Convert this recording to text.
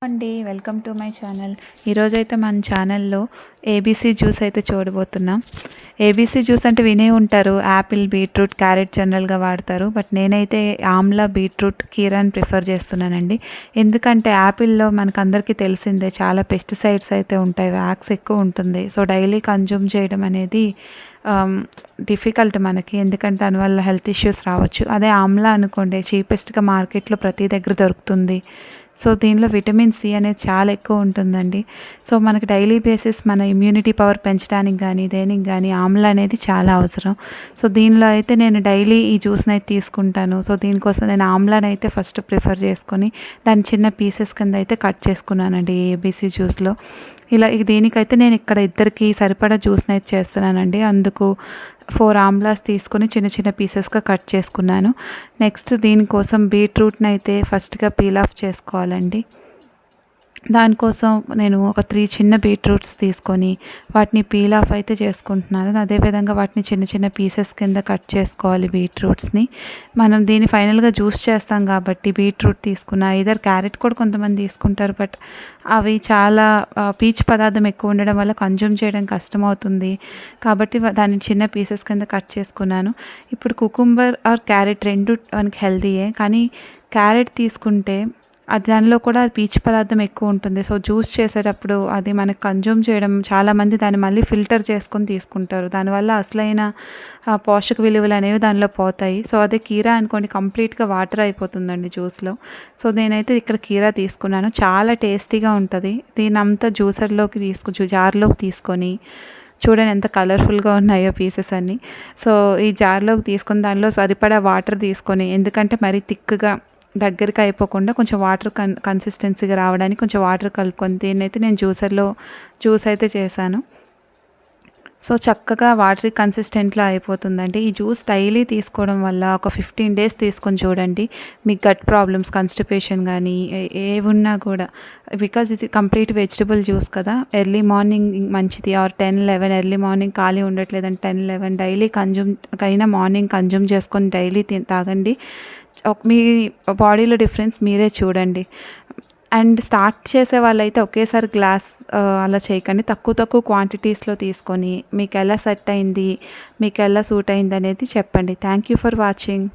అండి welcome to my channel. ఈరోజైతే మన ఛానల్లో ఏబీసీ జ్యూస్ అయితే చూడబోతున్నాం. ఏబీసీ జ్యూస్ అంటే వినే ఉంటారు, యాపిల్, బీట్రూట్, క్యారెట్ జనరల్గా వాడతారు. బట్ నేనైతే ఆమ్లా, బీట్రూట్, కీరాని ప్రిఫర్ చేస్తున్నానండి. ఎందుకంటే యాపిల్లో మనకు అందరికీ తెలిసిందే చాలా పెస్టిసైడ్స్ అయితే ఉంటాయి, వ్యాక్స్ ఎక్కువ ఉంటుంది. సో డైలీ కన్జ్యూమ్ చేయడం అనేది డిఫికల్ట్ మనకి, ఎందుకంటే దానివల్ల హెల్త్ ఇష్యూస్ రావచ్చు. అదే ఆమ్లా అనుకోండి, చీపెస్ట్గా మార్కెట్లో ప్రతి దగ్గర దొరుకుతుంది. సో దీనిలో విటమిన్ సి అనేది చాలా ఎక్కువ ఉంటుందండి. సో మనకి డైలీ బేసిస్ మన ఇమ్యూనిటీ పవర్ పెంచడానికి కానీ దేనికి కానీ ఆమ్లా అనేది చాలా అవసరం. సో దీనిలో అయితే నేను డైలీ ఈ జ్యూస్ని అయితే తీసుకుంటాను. సో దీనికోసం నేను ఆమ్లాని అయితే ఫస్ట్ ప్రిఫర్ చేసుకొని దాన్ని చిన్న పీసెస్ కింద అయితే కట్ చేసుకున్నానండి ఏబీసీ జ్యూస్లో. దీనికైతే నేను ఇక్కడ ఇద్దరికి సరిపడా జ్యూస్ని అయితే చేస్తున్నానండి. అందుకు 4 ఆమ్లాస్ తీసుకొని చిన్న చిన్న పీసెస్గా కట్ చేసుకున్నాను. నెక్స్ట్ దీనికోసం బీట్రూట్ని అయితే ఫస్ట్గా పీల్ ఆఫ్ చేసుకోవాలండి. దానికోసం నేను ఒక 3 చిన్న బీట్రూట్స్ తీసుకొని వాటిని పీల్ ఆఫ్ అయితే చేసుకుంటున్నాను. అదేవిధంగా వాటిని చిన్న చిన్న పీసెస్ కింద కట్ చేసుకోవాలి బీట్రూట్స్ని. మనం దీన్ని ఫైనల్గా జ్యూస్ చేస్తాం కాబట్టి బీట్రూట్ తీసుకున్న, ఇదర్ క్యారెట్ కూడా కొంతమంది తీసుకుంటారు. బట్ అవి చాలా పీచు పదార్థం ఎక్కువ ఉండడం వల్ల కన్జ్యూమ్ చేయడం కష్టమవుతుంది. కాబట్టి దాన్ని చిన్న పీసెస్ కింద కట్ చేసుకున్నాను. ఇప్పుడు కుకుంబర్ ఆర్ క్యారెట్ రెండు మనకి హెల్తీయే, కానీ క్యారెట్ తీసుకుంటే అది దానిలో కూడా పీచు పదార్థం ఎక్కువ ఉంటుంది. సో జ్యూస్ చేసేటప్పుడు అది మనకు కన్జ్యూమ్ చేయడం, చాలామంది దాన్ని మళ్ళీ ఫిల్టర్ చేసుకొని తీసుకుంటారు. దానివల్ల అసలైన పోషక విలువలు అనేవి దానిలో పోతాయి. సో అదే కీరా అనుకోండి, కంప్లీట్గా వాటర్ అయిపోతుందండి జ్యూస్లో. సో నేనైతే ఇక్కడ కీరా తీసుకున్నాను, చాలా టేస్టీగా ఉంటుంది. దీని అంతా జ్యూసర్లోకి జార్లోకి తీసుకొని చూడండి ఎంత కలర్ఫుల్గా ఉన్నాయో పీసెస్ అన్నీ. సో ఈ జార్లోకి తీసుకొని దానిలో సరిపడా వాటర్ తీసుకొని, ఎందుకంటే మరీ థిక్గా దగ్గరికి అయిపోకుండా కొంచెం వాటర్ కన్సిస్టెన్సీగా రావడానికి కొంచెం వాటర్ కలుపుకొని దీన్నైతే నేను జ్యూస్ అయితే చేశాను. సో చక్కగా వాటరీ కన్సిస్టెంట్లో అయిపోతుందండి. ఈ జ్యూస్ డైలీ తీసుకోవడం వల్ల ఒక 15 days తీసుకొని చూడండి. మీ గట్ ప్రాబ్లమ్స్, కాన్స్టిపేషన్ కానీ ఏవి ఉన్నా కూడా, బికాజ్ ఇది కంప్లీట్ వెజిటబుల్ జ్యూస్ కదా, ఎర్లీ మార్నింగ్ మంచిది. ఆర్ 10-11 ఎర్లీ మార్నింగ్ ఖాళీ ఉండట్లేదని 10-11 డైలీ మార్నింగ్ కన్జ్యూమ్ చేసుకొని డైలీ తాగండి. మీ బాడీలో డిఫరెన్స్ మీరే చూడండి. అండ్ స్టార్ట్ చేసే వాళ్ళైతే ఒకేసారి గ్లాస్ అలా చేయకండి, తక్కువ క్వాంటిటీస్లో తీసుకొని మీకు ఎలా సెట్ అయింది, మీకు ఎలా సూట్ అయింది అనేది చెప్పండి. Thank you for watching.